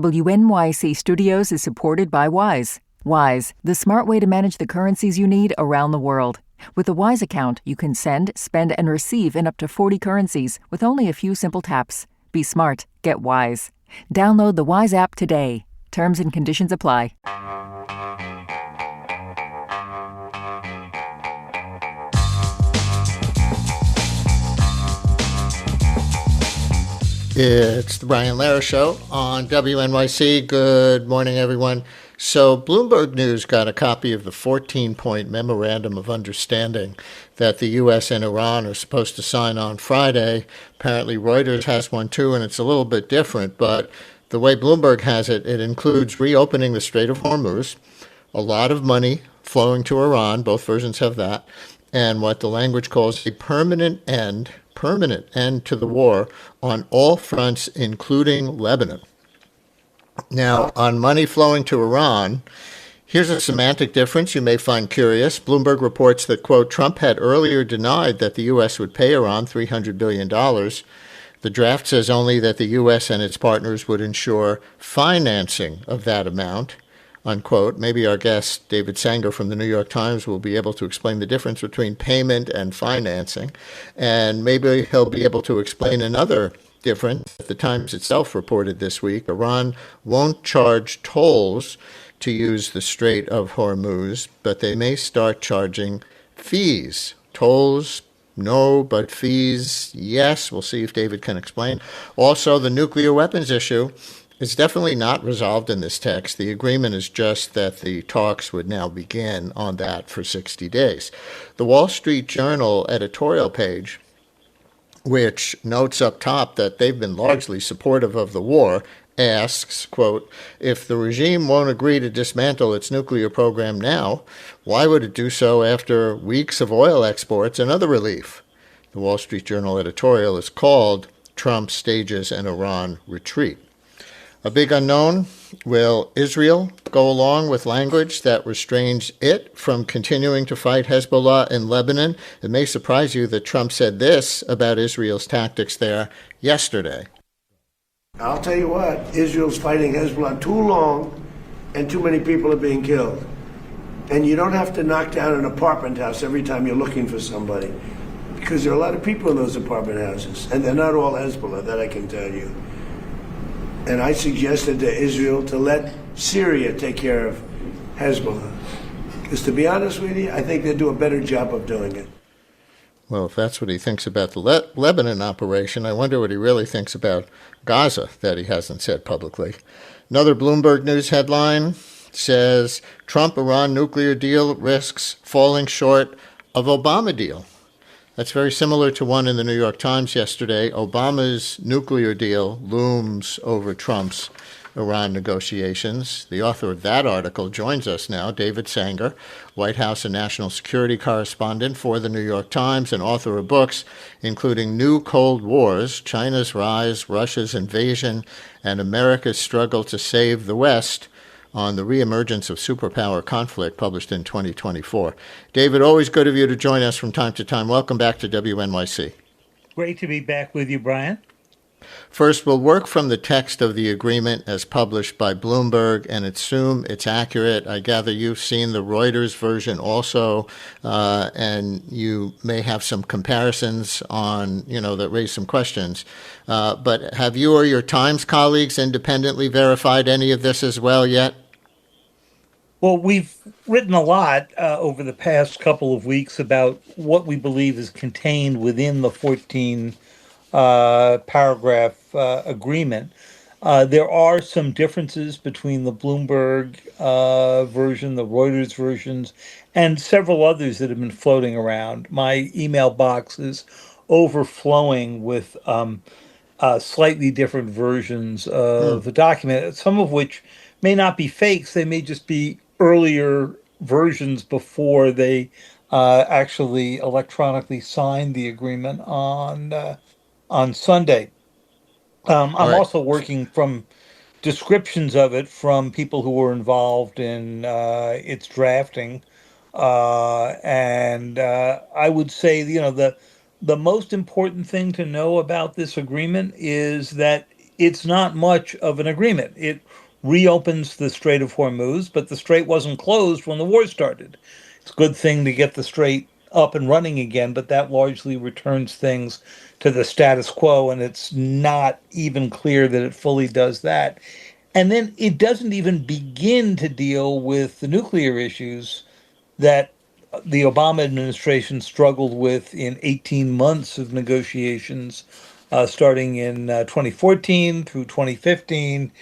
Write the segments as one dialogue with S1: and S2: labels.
S1: WNYC Studios is supported by Wise. Wise, the smart way to manage the currencies you need around the world. With the Wise account, you can send, spend, and receive in up to 40 currencies with only a few simple taps. Be smart. Get Wise. Download the Wise app today. Terms and conditions apply.
S2: It's the Brian Lehrer Show on WNYC. Good morning, everyone. So Bloomberg News got a copy of the 14-point Memorandum of Understanding that the U.S. and Iran are supposed to sign on Friday. Apparently Reuters has one too, and it's a little bit different. But the way Bloomberg has it, it includes reopening the Strait of Hormuz, a lot of money flowing to Iran, both versions have that, and what the language calls a permanent end to the war on all fronts, including Lebanon. Now, on money flowing to Iran, here's a semantic difference you may find curious. Bloomberg reports that, quote, Trump had earlier denied that the U.S. would pay Iran $300 billion. The draft says only that the U.S. and its partners would ensure financing of that amount, unquote. Maybe our guest, David Sanger from the New York Times, will be able to explain the difference between payment and financing. And maybe he'll be able to explain another difference that the Times itself reported this week. Iran won't charge tolls to use the Strait of Hormuz, but they may start charging fees. Tolls, no, but fees, yes. We'll see if David can explain. Also, the nuclear weapons issue is definitely not resolved in this text. The agreement is just that the talks would now begin on that for 60 days. The Wall Street Journal editorial page, which notes up top that they've been largely supportive of the war, asks, quote, if the regime won't agree to dismantle its nuclear program now, why would it do so after weeks of oil exports and other relief? The Wall Street Journal editorial is called Trump Stages an Iran Retreat. A big unknown, will Israel go along with language that restrains it from continuing to fight Hezbollah in Lebanon? It may surprise you that Trump said this about Israel's tactics there yesterday.
S3: I'll tell you what, Israel's fighting Hezbollah too long and too many people are being killed. And you don't have to knock down an apartment house every time you're looking for somebody, because there are a lot of people in those apartment houses, and they're not all Hezbollah, that I can tell you. And I suggested to Israel to let Syria take care of Hezbollah. Because to be honest with you, I think they'd do a better job of doing it.
S2: Well, if that's what he thinks about the Lebanon operation, I wonder what he really thinks about Gaza that he hasn't said publicly. Another Bloomberg News headline says, Trump-Iran nuclear deal risks falling short of Obama deal. That's very similar to one in the New York Times yesterday. Obama's nuclear deal looms over Trump's Iran negotiations. The author of that article joins us now, David Sanger, White House and national security correspondent for the New York Times and author of books including New Cold Wars, China's Rise, Russia's Invasion, and America's Struggle to Save the West, on the reemergence of superpower conflict, published in 2024. David, always good of you to join us from time to time. Welcome back to WNYC.
S4: Great to be back with you, Brian.
S2: First, we'll work from the text of the agreement as published by Bloomberg and assume it's accurate. I gather you've seen the Reuters version also, and you may have some comparisons on, that raise some questions. But have you or your Times colleagues independently verified any of this as well yet?
S4: Well, we've written a lot over the past couple of weeks about what we believe is contained within the 14 paragraph agreement. There are some differences between the Bloomberg version, the Reuters versions, and several others that have been floating around. My email box is overflowing with slightly different versions of the document, some of which may not be fakes. They may just be earlier versions before they actually electronically signed the agreement on Sunday. I'm
S2: right.
S4: also working from descriptions of it from people who were involved in its drafting. And I would say, the most important thing to know about this agreement is that it's not much of an agreement. It reopens the Strait of Hormuz, but the strait wasn't closed when the war started. It's a good thing to get the strait up and running again, but that largely returns things to the status quo, and it's not even clear that it fully does that. And then it doesn't even begin to deal with the nuclear issues that the Obama administration struggled with in 18 months of negotiations, starting in 2014 through 2015.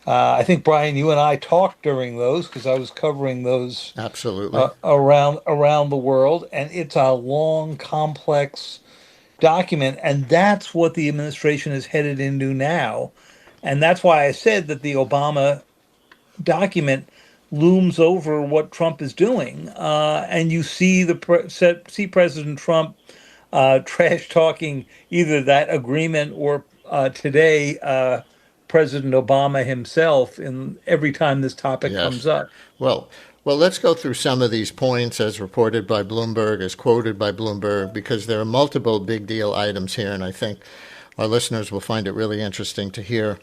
S4: I think, Brian, you and I talked during those because I was covering those
S2: Absolutely.
S4: around the world, and it's a long, complex document, and that's what the administration is headed into now. And that's why I said that the Obama document looms over what Trump is doing, and you see see President Trump trash talking either that agreement or today President Obama himself in every time this topic
S2: Yes.
S4: comes up.
S2: Well, well, let's go through some of these points as reported by Bloomberg, as quoted by Bloomberg, because there are multiple big deal items here, and I think our listeners will find it really interesting to hear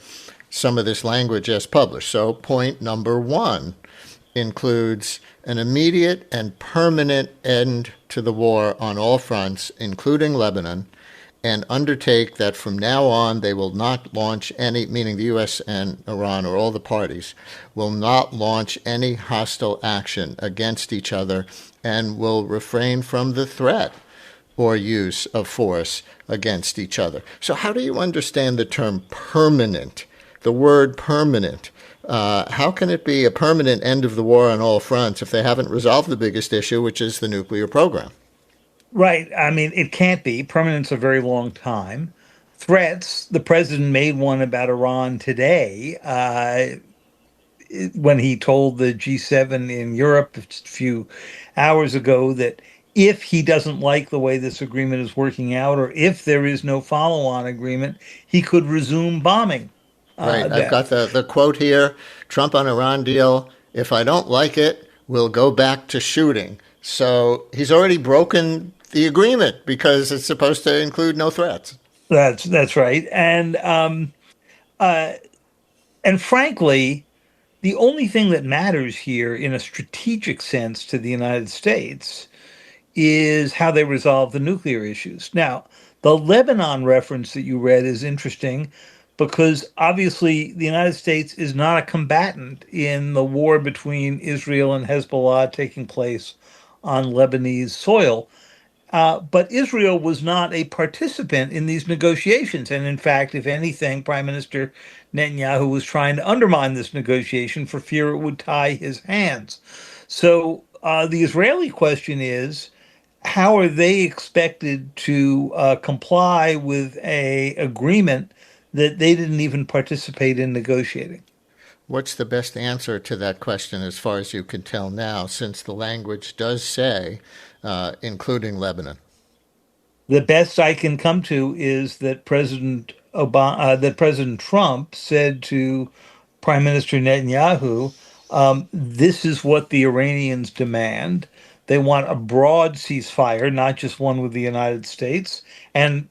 S2: some of this language as published. So, point number one includes an immediate and permanent end to the war on all fronts, including Lebanon, and undertake that from now on they will not launch any, meaning the U.S. and Iran or all the parties, will not launch any hostile action against each other and will refrain from the threat or use of force against each other. So, how do you understand the term permanent? The word permanent. How can it be a permanent end of the war on all fronts if they haven't resolved the biggest issue, which is the nuclear program?
S4: Right. I mean, it can't be. Permanent's a very long time. Threats, the president made one about Iran today when he told the G7 in Europe a few hours ago that if he doesn't like the way this agreement is working out, or if there is no follow on agreement, he could resume bombing
S2: Right. I've
S4: them.
S2: got the quote here: Trump on Iran deal. If I don't like it, we'll go back to shooting. So he's already broken the agreement because it's supposed to include no threats.
S4: That's right. Uh, and frankly, the only thing that matters here in a strategic sense to the United States is how they resolve the nuclear issues. Now, the Lebanon reference that you read is interesting because obviously the United States is not a combatant in the war between Israel and Hezbollah taking place on Lebanese soil. But Israel was not a participant in these negotiations. And in fact, if anything, Prime Minister Netanyahu was trying to undermine this negotiation for fear it would tie his hands. So the Israeli question is, how are they expected to comply with a agreement that they didn't even participate in negotiating?
S2: What's the best answer to that question as far as you can tell now, since the language does say, including Lebanon?
S4: The best I can come to is that President Trump said to Prime Minister Netanyahu, "This is what the Iranians demand. They want a broad ceasefire, not just one with the United States, and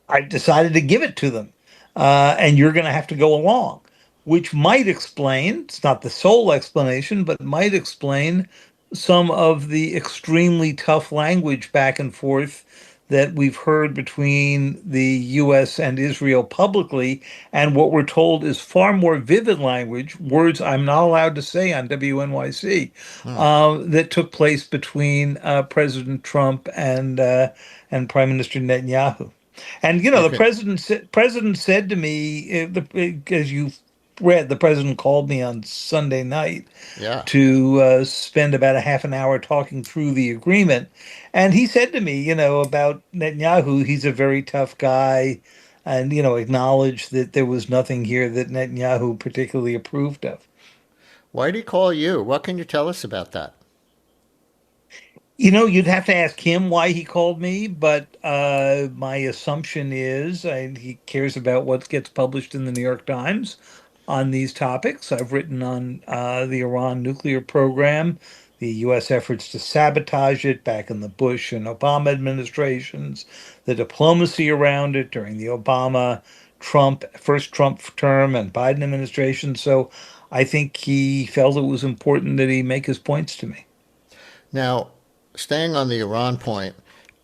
S4: I decided to give it to them, and you're going to have to go along," which might explain, it's not the sole explanation, but might explain some of the extremely tough language back and forth that we've heard between the US and Israel publicly, and what we're told is far more vivid language, words I'm not allowed to say on WNYC,
S2: Hmm.
S4: that took place between President Trump and Prime Minister Netanyahu. And you know,
S2: You
S4: the
S2: can,
S4: president said to me, as you read, the president called me on Sunday night
S2: yeah.
S4: to spend about a half an hour talking through the agreement, and he said to me, you know, about Netanyahu, he's a very tough guy, and you know, acknowledged that there was nothing here that Netanyahu particularly approved of.
S2: Why did he call you? What can you tell us about that?
S4: You know, you'd have to ask him why he called me, but my assumption is he cares about what gets published in the New York Times on these topics. I've written on the Iran nuclear program, the U.S. efforts to sabotage it back in the Bush and Obama administrations, the diplomacy around it during the Obama first Trump term and Biden administration. So I think he felt it was important that he make his points to me.
S2: Now, staying on the Iran point,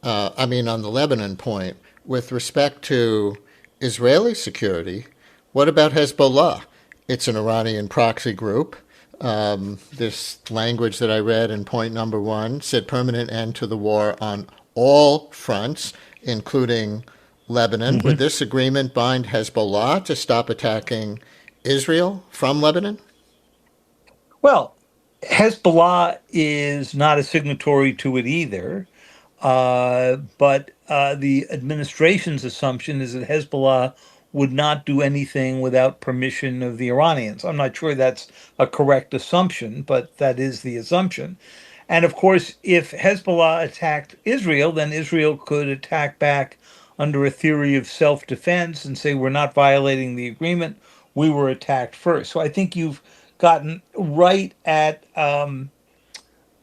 S2: on the Lebanon point, with respect to Israeli security, what about Hezbollah? It's an Iranian proxy group. This language that I read in point number one said permanent end to the war on all fronts, including Lebanon. Would
S4: Mhm.
S2: this agreement bind Hezbollah to stop attacking Israel from Lebanon?
S4: Well, Hezbollah is not a signatory to it either. But the administration's assumption is that Hezbollah would not do anything without permission of the Iranians. I'm not sure that's a correct assumption, but that is the assumption. And of course, if Hezbollah attacked Israel, then Israel could attack back under a theory of self defense and say, we're not violating the agreement. We were attacked first. So I think you've gotten right at one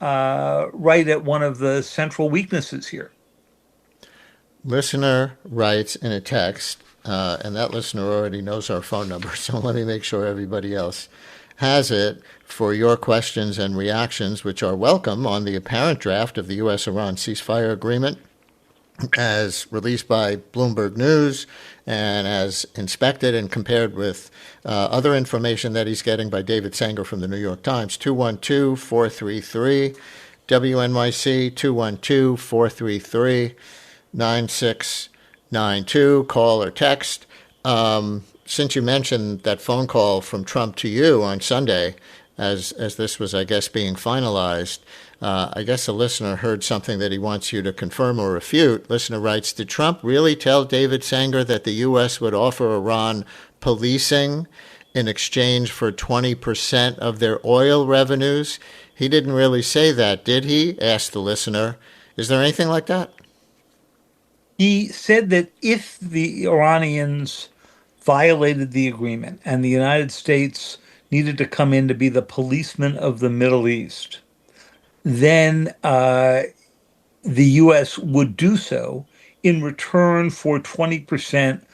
S4: of the central weaknesses here.
S2: Listener writes in a text, and that listener already knows our phone number, so let me make sure everybody else has it for your questions and reactions, which are welcome on the apparent draft of the U.S. Iran ceasefire agreement as released by Bloomberg News and as inspected and compared with other information that he's getting by David Sanger from the New York Times. 212 433 WNYC, 212 433 9692. Call or text. Since you mentioned that phone call from Trump to you on Sunday, as this was, I guess, being finalized, I guess a listener heard something that he wants you to confirm or refute. Listener writes, did Trump really tell David Sanger that the U.S. would offer Iran policing in exchange for 20% of their oil revenues? He didn't really say that, did he? Asked the listener. Is there anything like that?
S4: He said that if the Iranians violated the agreement and the United States needed to come in to be the policeman of the Middle East, then the U.S. would do so in return for 20%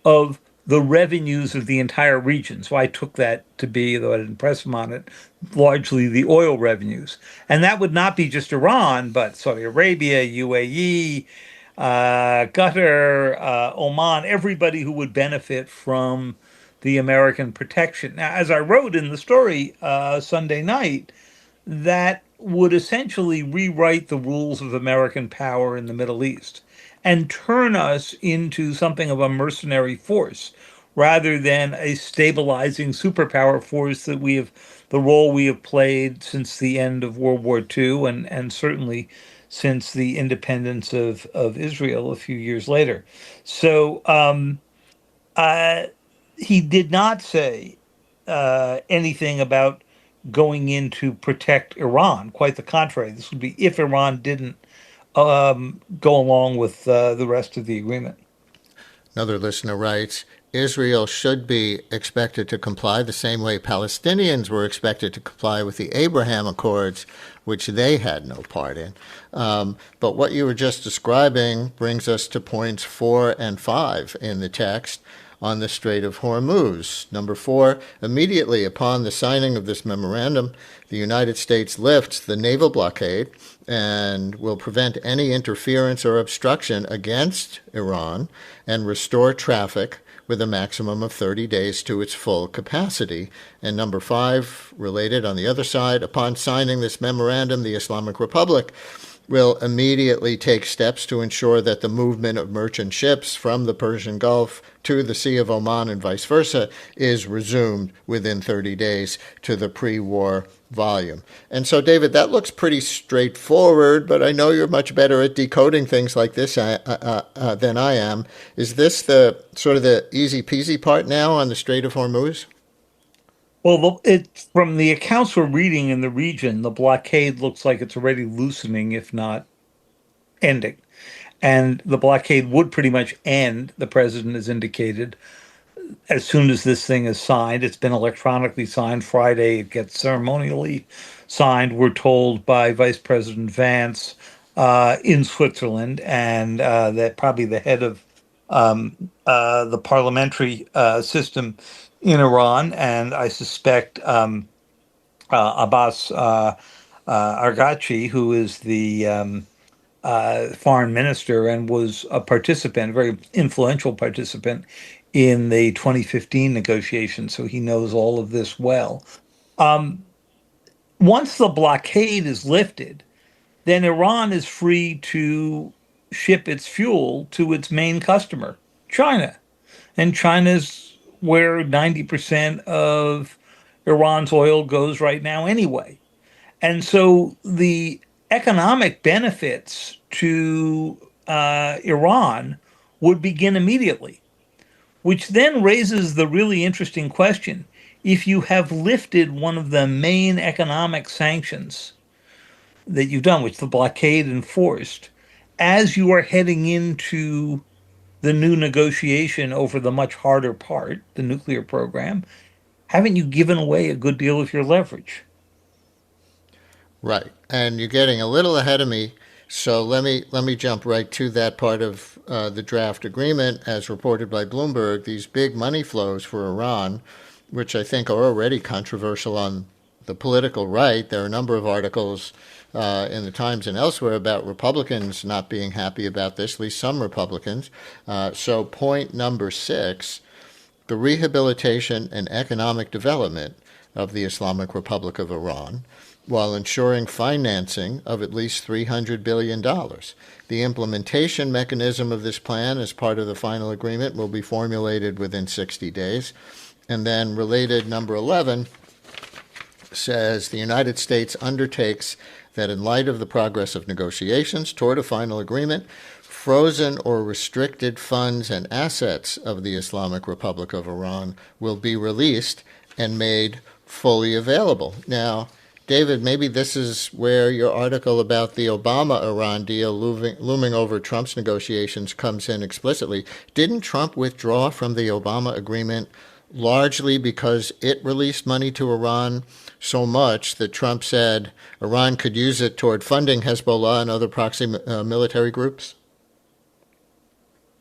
S4: of the revenues of the entire region. So I took that to be, though I didn't press him on it, largely the oil revenues. And that would not be just Iran, but Saudi Arabia, UAE, Qatar, Oman, everybody who would benefit from the American protection. Now, as I wrote in the story Sunday night, that would essentially rewrite the rules of American power in the Middle East and turn us into something of a mercenary force rather than a stabilizing superpower force that the role we have played since the end of World War II and certainly since the independence of Israel a few years later. So uh, he did not say anything about going in to protect Iran. Quite the contrary. This would be if Iran didn't go along with the rest of the agreement.
S2: Another listener writes, Israel should be expected to comply the same way Palestinians were expected to comply with the Abraham Accords, which they had no part in. But what you were just describing brings us to points 4 and 5 in the text on the Strait of Hormuz. Number 4, immediately upon the signing of this memorandum, the United States lifts the naval blockade and will prevent any interference or obstruction against Iran and restore traffic with a maximum of 30 days to its full capacity. And number 5, related on the other side, upon signing this memorandum, the Islamic Republic will immediately take steps to ensure that the movement of merchant ships from the Persian Gulf to the Sea of Oman and vice versa is resumed within 30 days to the pre-war volume. And so, David, that looks pretty straightforward, but I know you're much better at decoding things like this than I am. Is this the sort of the easy peasy part now on the Strait of Hormuz?
S4: Well, from the accounts we're reading in the region, the blockade looks like it's already loosening, if not ending. And the blockade would pretty much end, the president has indicated, as soon as this thing is signed. It's been electronically signed Friday. It gets ceremonially signed, we're told, by Vice President Vance in Switzerland, and that probably the head of the parliamentary system in Iran, and I suspect Abbas Arghachi, who is the foreign minister and was a participant, a very influential participant in the 2015 negotiations, so he knows all of this well. Um, Once the blockade is lifted, then Iran is free to ship its fuel to its main customer, China. And China's where 90% of Iran's oil goes right now anyway. And so the economic benefits to Iran would begin immediately, which then raises the really interesting question. If you have lifted one of the main economic sanctions that you've done, which the blockade enforced, as you are heading into the new negotiation over the much harder part, the nuclear program, haven't you given away a good deal of your leverage?
S2: Right, and you're getting a little ahead of me. So let me jump right to that part of the draft agreement, as reported by Bloomberg. These big money flows for Iran, which I think are already controversial on the political right. There are a number of articles in the Times and elsewhere about Republicans not being happy about this, at least some Republicans. So point number 6, the rehabilitation and economic development of the Islamic Republic of Iran, while ensuring financing of at least $300 billion dollars. The implementation mechanism of this plan as part of the final agreement will be formulated within 60 days. And then related number 11 says the United States undertakes that in light of the progress of negotiations toward a final agreement, frozen or restricted funds and assets of the Islamic Republic of Iran will be released and made fully available. Now, David, maybe this is where your article about the Obama-Iran deal looming over Trump's negotiations comes in explicitly. Didn't Trump withdraw from the Obama agreement largely because it released money to Iran so much that Trump said Iran could use it toward funding Hezbollah and other proxy military groups?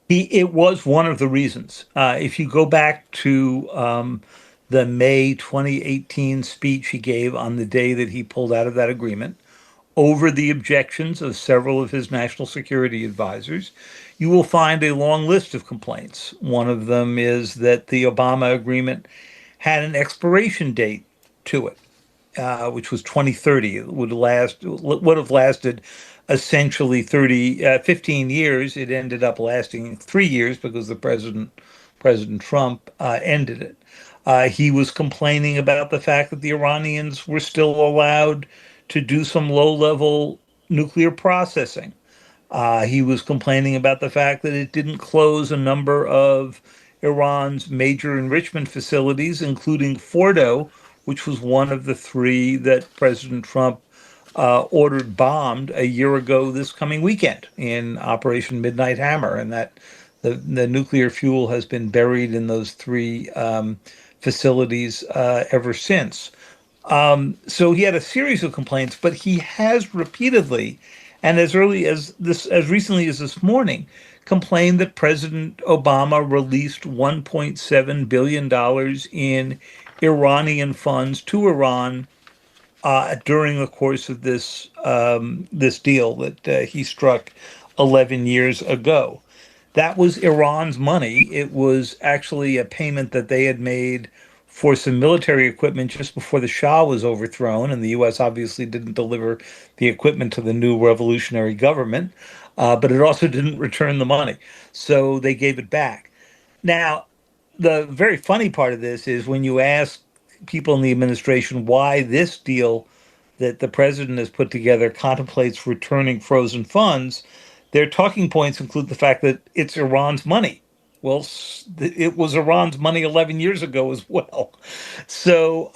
S4: It was one of the reasons. If you go back to the May 2018 speech he gave on the day that he pulled out of that agreement, over the objections of several of his national security advisors, you will find a long list of complaints. One of them is that the Obama agreement had an expiration date to it, which was 2030. It would have lasted essentially 15 years. It ended up lasting 3 years because President Trump ended it. He was complaining about the fact that the Iranians were still allowed to do some low-level nuclear processing. He was complaining about the fact that it didn't close a number of Iran's major enrichment facilities, including Fordo, which was one of the three that President Trump ordered bombed a year ago this coming weekend in Operation Midnight Hammer, and that the nuclear fuel has been buried in those three facilities ever since. So he had a series of complaints, but he has repeatedly, and as recently as this morning, complained that President Obama released $1.7 billion in Iranian funds to Iran during the course of this deal that he struck 11 years ago. That was Iran's money. It was actually a payment that they had made for some military equipment just before the Shah was overthrown, and the U.S. obviously didn't deliver the equipment to the new revolutionary government, but it also didn't return the money, so they gave it back. Now, the very funny part of this is when you ask people in the administration why this deal that the president has put together contemplates returning frozen funds, their talking points include the fact that it's Iran's money. Well, it was Iran's money 11 years ago as well. So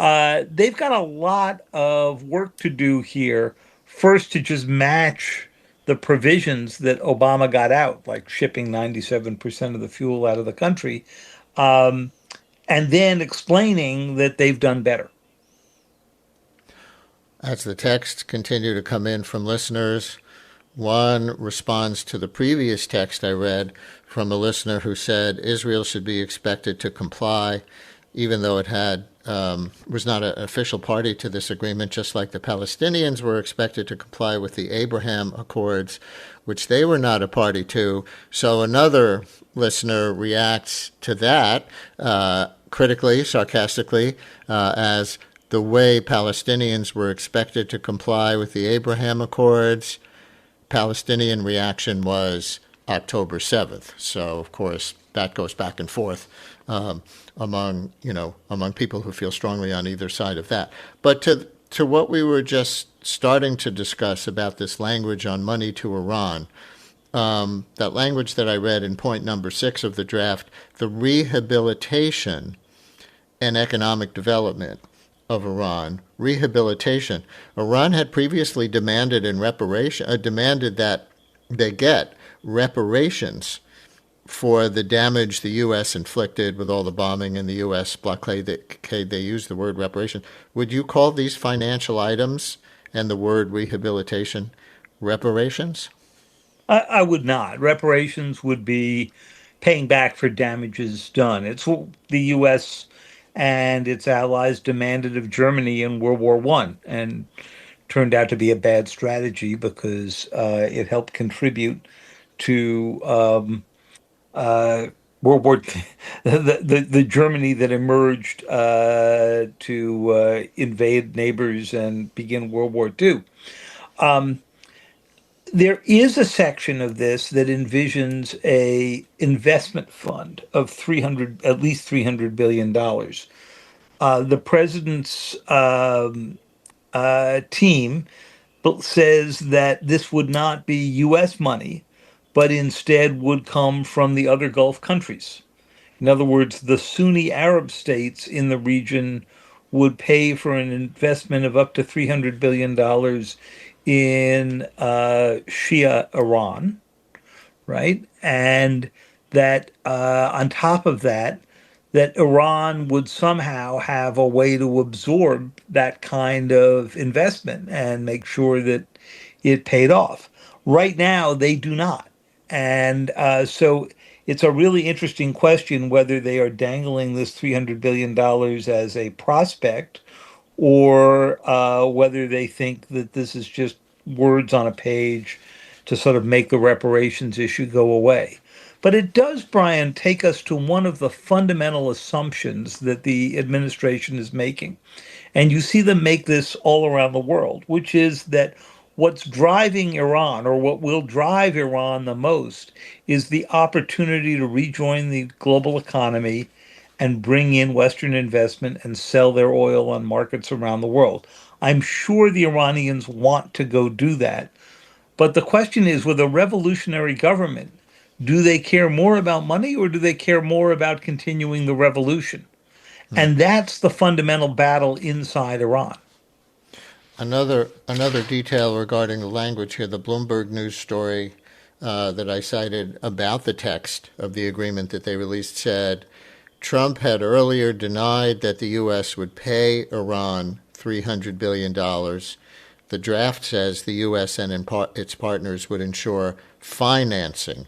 S4: they've got a lot of work to do here. First, to just match the provisions that Obama got out, like shipping 97% of the fuel out of the country, um, and then explaining that they've done better.
S2: As the texts continue to come in from listeners, One responds to the previous text I read from a listener who said Israel should be expected to comply, even though it was not an official party to this agreement, just like the Palestinians were expected to comply with the Abraham Accords, which they were not a party to. So another listener reacts to that critically, sarcastically, as the way Palestinians were expected to comply with the Abraham Accords. Palestinian reaction was October 7th. So, of course, that goes back and forth among people who feel strongly on either side of that. But to what we were just starting to discuss about this language on money to Iran, that language that I read in point number 6 of the draft, the rehabilitation and economic development of Iran, rehabilitation. Iran had previously demanded demanded that they get reparations for the damage the U.S. inflicted with all the bombing and the U.S. blockade. They used the word reparation. Would you call these financial items and the word rehabilitation reparations?
S4: I would not. Reparations would be paying back for damages done. It's what the U.S. and its allies demanded of Germany in World War One, and turned out to be a bad strategy because it helped contribute to uh, World War the Germany that emerged to invade neighbors and begin World War II. Um, there is a section of this that envisions a investment fund of 300, at least $300 billion. The president's team says that this would not be U.S. money, but instead would come from the other Gulf countries. In other words, the Sunni Arab states in the region would pay for an investment of up to $300 billion in Shia Iran, right? And that on top of that, that Iran would somehow have a way to absorb that kind of investment and make sure that it paid off. Right now, they do not. And so it's a really interesting question whether they are dangling this $300 billion as a prospect or whether they think that this is just words on a page to sort of make the reparations issue go away. But it does, Brian, take us to one of the fundamental assumptions that the administration is making. And you see them make this all around the world, which is that what's driving Iran, or what will drive Iran the most, is the opportunity to rejoin the global economy and bring in Western investment and sell their oil on markets around the world. I'm sure the Iranians want to go do that. But the question is, with a revolutionary government, do they care more about money or do they care more about continuing the revolution? And that's the fundamental battle inside Iran.
S2: Another detail regarding the language here, the Bloomberg News story that I cited about the text of the agreement that they released said Trump had earlier denied that the U.S. would pay Iran $300 billion. The draft says the U.S. and its partners would ensure financing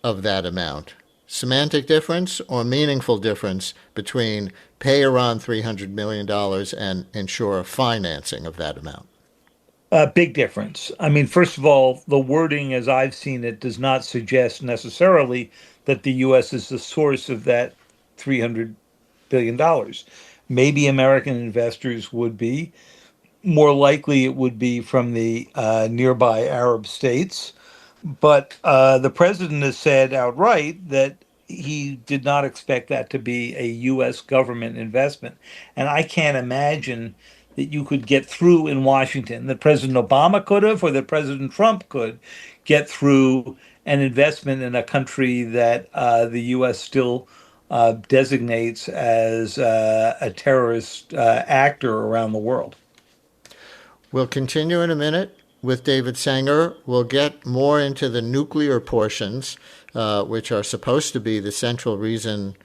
S2: of that amount. Semantic difference or meaningful difference between pay Iran $300 million and ensure financing of that amount?
S4: Big difference. I mean, first of all, the wording as I've seen it does not suggest necessarily that the U.S. is the source of that $300 billion. Maybe American investors would be. More likely, it would be from the nearby Arab states. But the president has said outright that he did not expect that to be a U.S. government investment. And I can't imagine that you could get through in Washington, that President Obama could have, or that President Trump could get through an investment in a country that the U.S. still designates as a terrorist actor around the world.
S2: We'll continue in a minute with David Sanger. We'll get more into the nuclear portions, which are supposed to be the central reason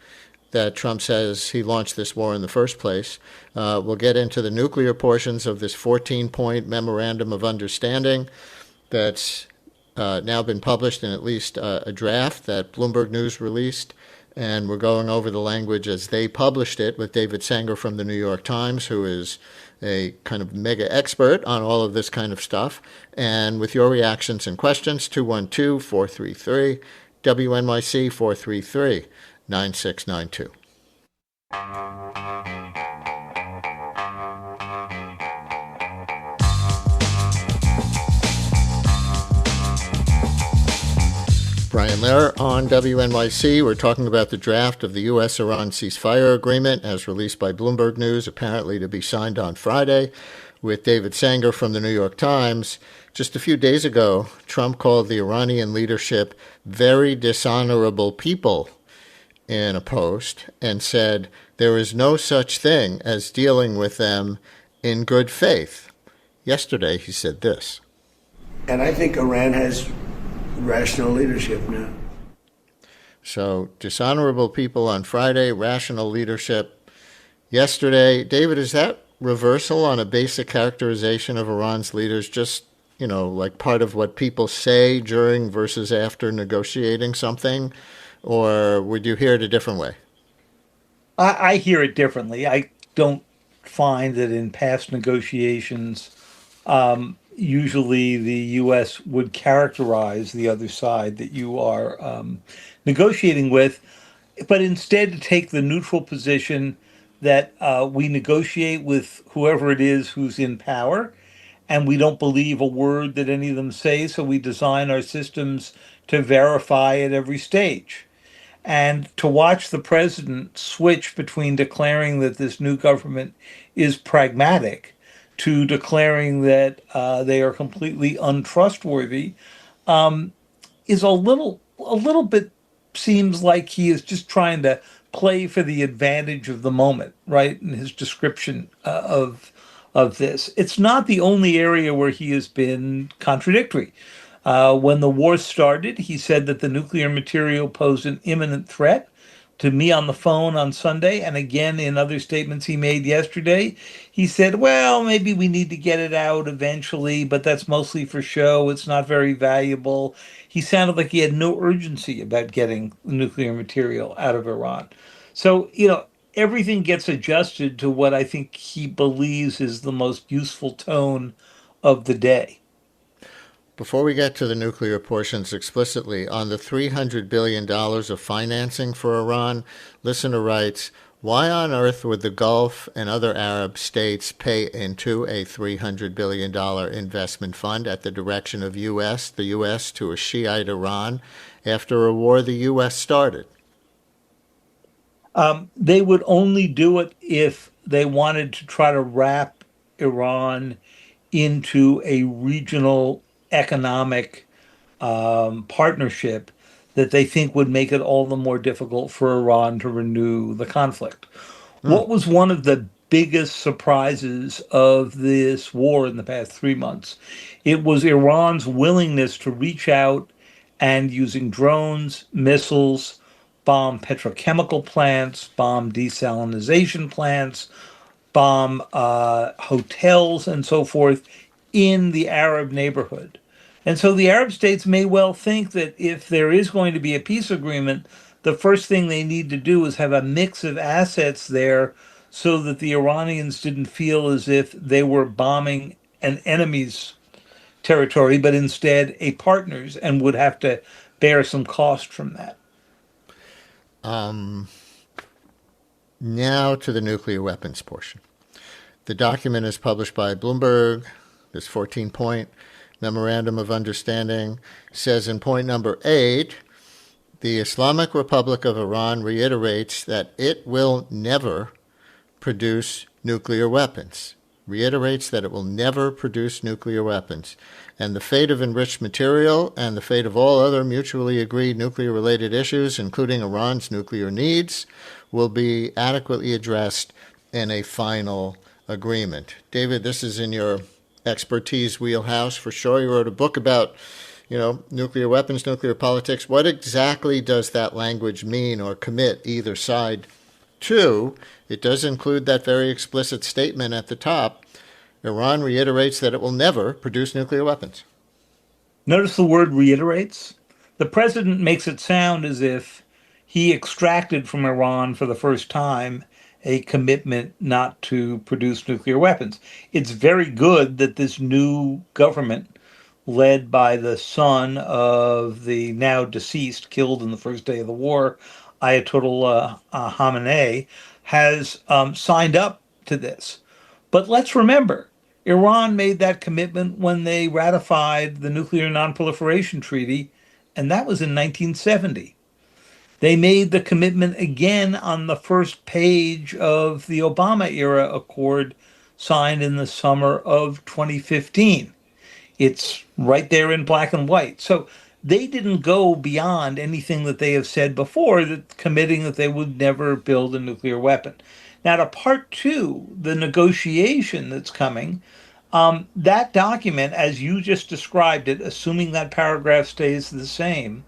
S2: that Trump says he launched this war in the first place. We'll get into the nuclear portions of this 14-point memorandum of understanding that's now been published in at least a draft that Bloomberg News released. And we're going over the language as they published it with David Sanger from the New York Times, who is a kind of mega expert on all of this kind of stuff. And with your reactions and questions, 212-433, WNYC 433-9692. Brian Lehrer on WNYC. We're talking about the draft of the U.S.-Iran ceasefire agreement as released by Bloomberg News, apparently to be signed on Friday, with David Sanger from the New York Times. Just a few days ago, Trump called the Iranian leadership very dishonorable people in a post and said there is no such thing as dealing with them in good faith. Yesterday, he said this.
S3: And I think Iran has rational leadership now.
S2: So, dishonorable people on Friday, rational leadership yesterday. David, is that reversal on a basic characterization of Iran's leaders just, like part of what people say during versus after negotiating something? Or would you hear it a different way?
S4: I hear it differently. I don't find that in past negotiations, usually the U.S. would characterize the other side that you are negotiating with, but instead to take the neutral position that we negotiate with whoever it is who's in power, and we don't believe a word that any of them say, so we design our systems to verify at every stage. And to watch the president switch between declaring that this new government is pragmatic to declaring that they are completely untrustworthy is a little bit seems like he is just trying to play for the advantage of the moment, right? In his description of this, it's not the only area where he has been contradictory. When the war started, he said that the nuclear material posed an imminent threat. To me on the phone on Sunday, and again in other statements he made yesterday, he said, well, maybe we need to get it out eventually, but that's mostly for show. It's not very valuable. He sounded like he had no urgency about getting the nuclear material out of Iran. So, everything gets adjusted to what I think he believes is the most useful tone of the day.
S2: Before we get to the nuclear portions explicitly, on the $300 billion of financing for Iran, listener writes, why on earth would the Gulf and other Arab states pay into a $300 billion investment fund at the direction of the U.S. to a Shiite Iran after a war the U.S. started?
S4: They would only do it if they wanted to try to wrap Iran into a regional economic partnership that they think would make it all the more difficult for Iran to renew the conflict. What was one of the biggest surprises of this war in the past 3 months? It was Iran's willingness to reach out and using drones, missiles, bomb petrochemical plants, bomb desalination plants, bomb hotels, and so forth in the Arab neighborhood. And so the Arab states may well think that if there is going to be a peace agreement, the first thing they need to do is have a mix of assets there so that the Iranians didn't feel as if they were bombing an enemy's territory, but instead a partner's, and would have to bear some cost from that.
S2: Now to the nuclear weapons portion. The document is published by Bloomberg. This 14-point memorandum of understanding says in point number 8, the Islamic Republic of Iran reiterates that it will never produce nuclear weapons. Reiterates that it will never produce nuclear weapons. And the fate of enriched material and the fate of all other mutually agreed nuclear-related issues, including Iran's nuclear needs, will be adequately addressed in a final agreement. David, this is in your expertise wheelhouse for sure. You wrote a book about, nuclear weapons, nuclear politics. What exactly does that language mean or commit either side to? It does include that very explicit statement at the top. Iran reiterates that it will never produce nuclear weapons.
S4: Notice the word reiterates. The president makes it sound as if he extracted from Iran for the first time a commitment not to produce nuclear weapons. It's very good that this new government, led by the son of the now deceased, killed in the first day of the war, Ayatollah Khamenei, has signed up to this. But let's remember, Iran made that commitment when they ratified the Nuclear Nonproliferation Treaty, and that was in 1970. They made the commitment again on the first page of the Obama era accord signed in the summer of 2015. It's right there in black and white. So they didn't go beyond anything that they have said before, that committing that they would never build a nuclear weapon. Now, to part two, the negotiation that's coming, that document, as you just described it, assuming that paragraph stays the same,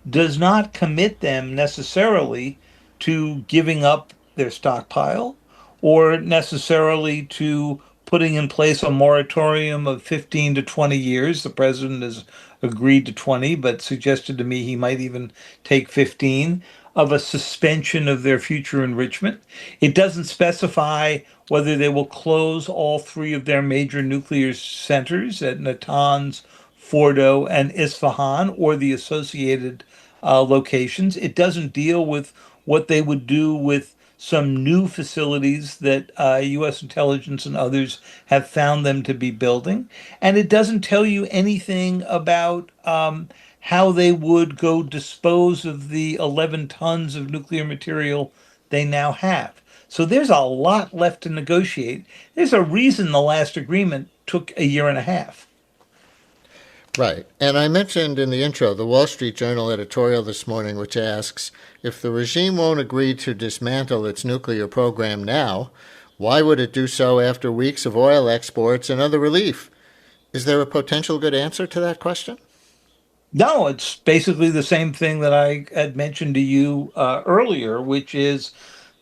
S4: does not commit them necessarily to giving up their stockpile or necessarily to putting in place a moratorium of 15 to 20 years. The president has agreed to 20, but suggested to me he might even take 15 of a suspension of their future enrichment. It doesn't specify whether they will close all three of their major nuclear centers at Natanz, Fordo, and Isfahan, or the associated locations. It doesn't deal with what they would do with some new facilities that U.S. intelligence and others have found them to be building. And it doesn't tell you anything about how they would go dispose of the 11 tons of nuclear material they now have. So there's a lot left to negotiate. There's a reason the last agreement took a year and a half.
S2: Right. And I mentioned in the intro the Wall Street Journal editorial this morning, which asks, if the regime won't agree to dismantle its nuclear program now, why would it do so after weeks of oil exports and other relief? Is there a potential good answer to that question?
S4: No, it's basically the same thing that I had mentioned to you earlier, which is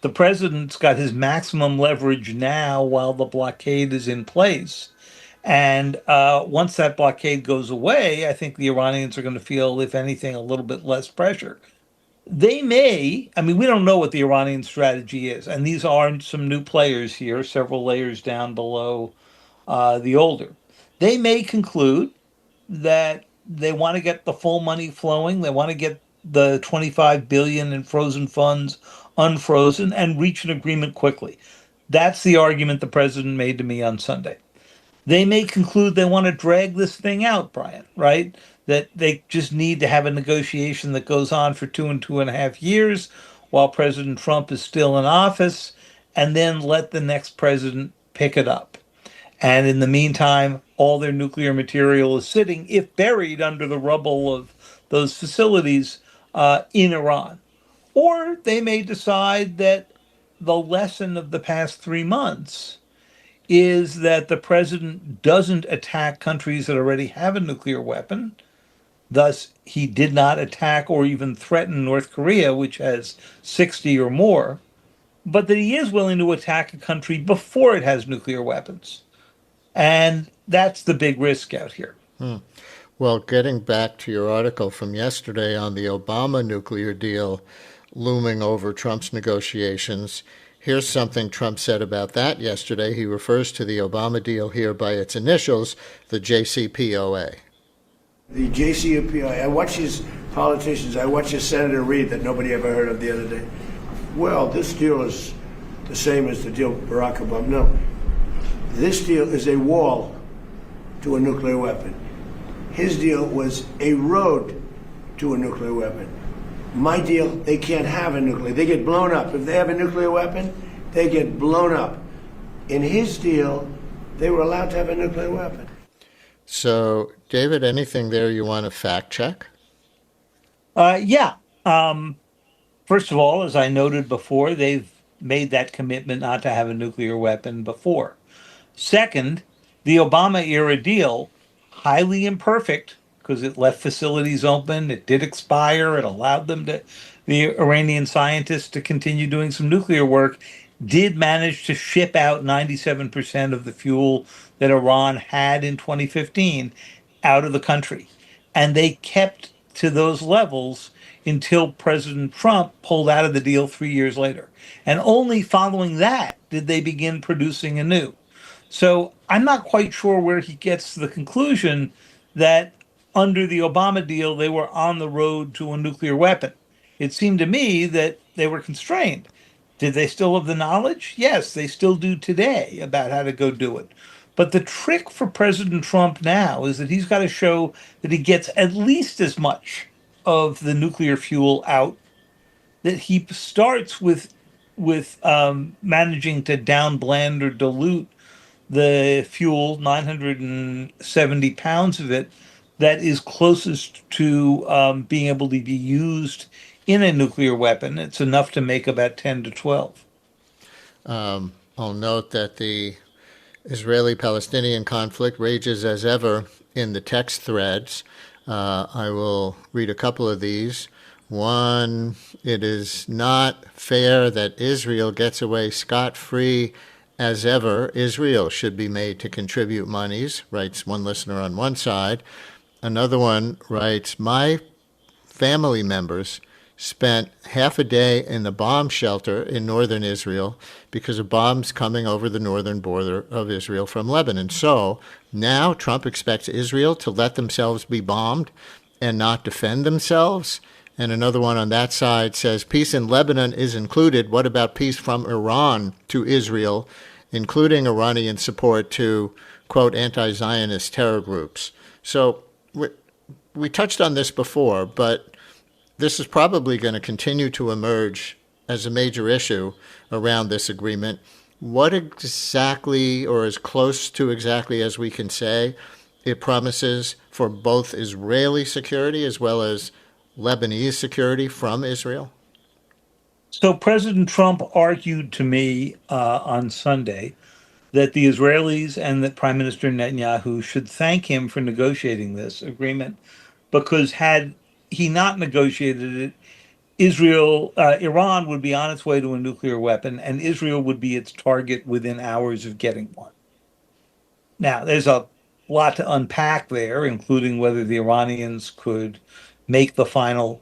S4: the president's got his maximum leverage now while the blockade is in place. And once that blockade goes away, I think the Iranians are going to feel, if anything, a little bit less pressure. They may, I mean, we don't know what the Iranian strategy is. And these are some new players here, several layers down below the older. They may conclude that they want to get the full money flowing. They want to get the 25 billion in frozen funds unfrozen and reach an agreement quickly. That's the argument the president made to me on Sunday. They may conclude they want to drag this thing out, Brian, right? That they just need to have a negotiation that goes on for 2 and 2.5 years while President Trump is still in office, and then let the next president pick it up. And in the meantime, all their nuclear material is sitting, if buried, under the rubble of those facilities in Iran. Or they may decide that the lesson of the past 3 months is that the president doesn't attack countries that already have a nuclear weapon. Thus, he did not attack or even threaten North Korea, which has 60 or more, but that he is willing to attack a country before it has nuclear weapons. And that's the big risk out here.
S2: Well, getting back to your article from yesterday on the Obama nuclear deal looming over Trump's negotiations, here's something Trump said about that yesterday. He refers to the Obama deal here by its initials, the JCPOA.
S3: The JCPOA, I watch these politicians, I watch a Senator Reid that nobody ever heard of the other day. Well, this deal is the same as the deal with Barack Obama. No, this deal is a wall to a nuclear weapon. His deal was a road to a nuclear weapon. My deal, they can't have a nuclear. They get blown up. If they have a nuclear weapon, they get blown up. In his deal, they were allowed to have a nuclear weapon.
S2: So, David, anything there you want to fact check?
S4: Yeah. First of all, as I noted before, they've made that commitment not to have a nuclear weapon before. Second, the Obama era deal, highly imperfect because it left facilities open, it did expire, it allowed the Iranian scientists to continue doing some nuclear work, did manage to ship out 97% of the fuel that Iran had in 2015 out of the country. and they kept to those levels until President Trump pulled out of the deal 3 years later. And only following that did they begin producing anew. So I'm not quite sure where he gets to the conclusion that under the Obama deal, they were on the road to a nuclear weapon. It seemed to me that they were constrained. Did they still have the knowledge? Yes, they still do today about how to go do it. But the trick for President Trump now is that he's got to show that he gets at least as much of the nuclear fuel out, that he starts with managing to downblend or dilute the fuel, 970 pounds of it, that is closest to being able to be used in a nuclear weapon. It's enough to make about 10 to 12.
S2: I'll note that the Israeli Palestinian conflict rages as ever in the text threads. I will read a couple of these. One, it is not fair that Israel gets away scot-free as ever. Israel should be made to contribute monies, writes one listener on one side. Another one writes, my family members spent half a day in the bomb shelter in northern Israel because of bombs coming over the northern border of Israel from Lebanon. So now Trump expects Israel to let themselves be bombed and not defend themselves. And another one on that side says, peace in Lebanon is included. What about peace from Iran to Israel, including Iranian support to, quote, anti-Zionist terror groups? So we touched on this before, but this is probably going to continue to emerge as a major issue around this agreement. What exactly, or as close to exactly as we can say, it promises for both Israeli security as well as Lebanese security from Israel?
S4: So President Trump argued to me on Sunday that the Israelis and that Prime Minister Netanyahu should thank him for negotiating this agreement, because had he not negotiated it, Iran would be on its way to a nuclear weapon, and Israel would be its target within hours of getting one. Now, there's a lot to unpack there, including whether the Iranians could make the final,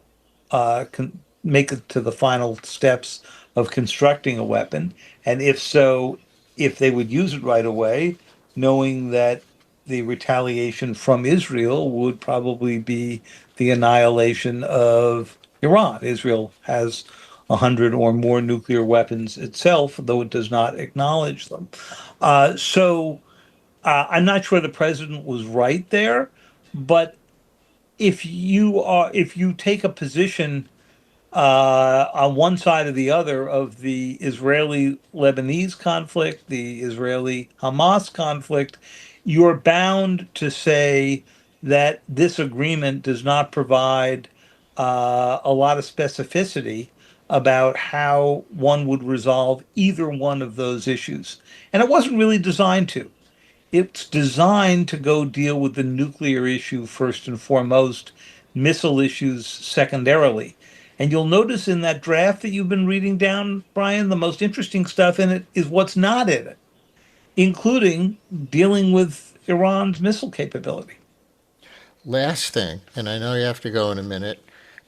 S4: make it to the final steps of constructing a weapon, and if so, if they would use it right away, knowing that the retaliation from Israel would probably be the annihilation of Iran. Israel has 100 or more nuclear weapons itself, though it does not acknowledge them. I'm not sure the president was right there, but if you take a position on one side or the other of the Israeli Lebanese conflict, the Israeli Hamas conflict, you're bound to say that this agreement does not provide a lot of specificity about how one would resolve either one of those issues. And it wasn't really designed to. It's designed to go deal with the nuclear issue first and foremost, missile issues secondarily. And you'll notice in that draft that you've been reading down, Brian, the most interesting stuff in it is what's not in it, including dealing with Iran's missile capability.
S2: Last thing, and I know you have to go in a minute,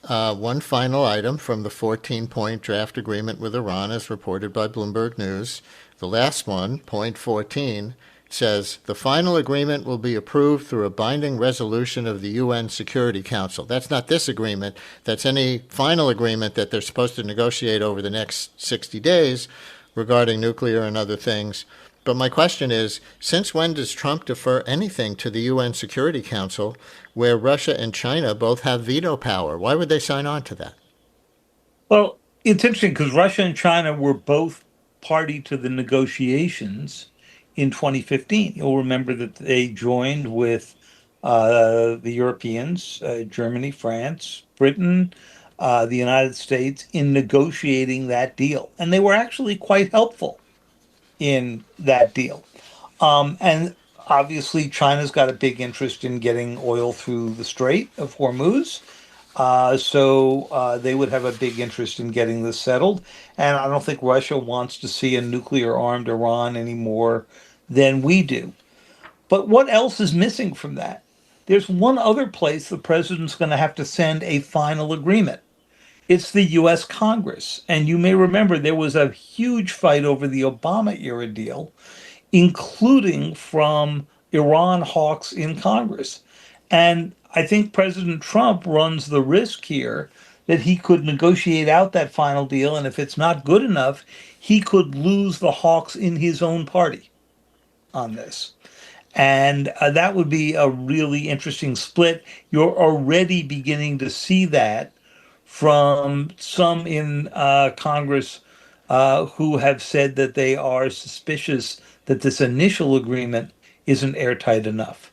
S2: one final item from the 14-point draft agreement with Iran as reported by Bloomberg News. The last one, point 14, says the final agreement will be approved through a binding resolution of the UN Security Council. That's not this agreement. That's any final agreement that they're supposed to negotiate over the next 60 days regarding nuclear and other things. But my question is, since when does Trump defer anything to the UN Security Council, where Russia and China both have veto power? Why would they sign on to that?
S4: Well, it's interesting because Russia and China were both party to the negotiations in 2015. You'll remember that they joined with the Europeans, Germany, France, Britain, the United States, in negotiating that deal. And they were actually quite helpful in that deal. And obviously, China's got a big interest in getting oil through the Strait of Hormuz. So they would have a big interest in getting this settled. And I don't think Russia wants to see a nuclear armed Iran any more than we do. But what else is missing from that? There's one other place the president's going to have to send a final agreement. It's the U.S. Congress. And you may remember there was a huge fight over the Obama era deal, including from Iran hawks in Congress. And I think President Trump runs the risk here that he could negotiate out that final deal. And if it's not good enough, he could lose the hawks in his own party on this. And that would be a really interesting split. You're already beginning to see that from some in Congress who have said that they are suspicious that this initial agreement isn't airtight enough.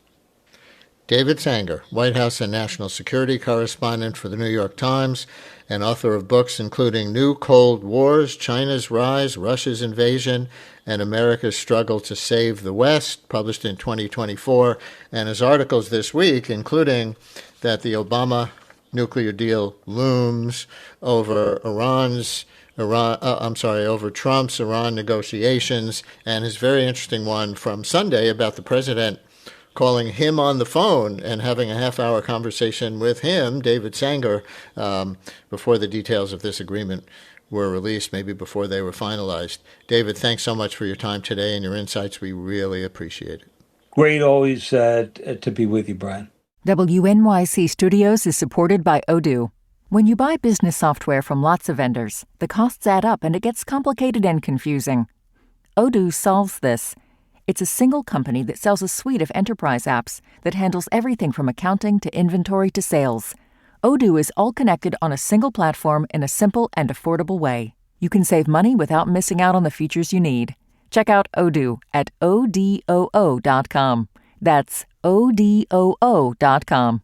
S2: David Sanger, White House and national security correspondent for the New York Times and author of books including New Cold Wars, China's Rise, Russia's Invasion, and America's Struggle to Save the West, published in 2024, and his articles this week, including that the Obama nuclear deal looms over over Trump's Iran negotiations, and his very interesting one from Sunday about the president calling him on the phone and having a half-hour conversation with him, David Sanger, before the details of this agreement were released, maybe before they were finalized. David, thanks so much for your time today and your insights. We really appreciate it.
S4: Great always to be with you, Brian.
S1: WNYC Studios is supported by Odoo. When you buy business software from lots of vendors, the costs add up and it gets complicated and confusing. Odoo solves this. It's a single company that sells a suite of enterprise apps that handles everything from accounting to inventory to sales. Odoo is all connected on a single platform in a simple and affordable way. You can save money without missing out on the features you need. Check out Odoo at odoo.com. That's odoo.com.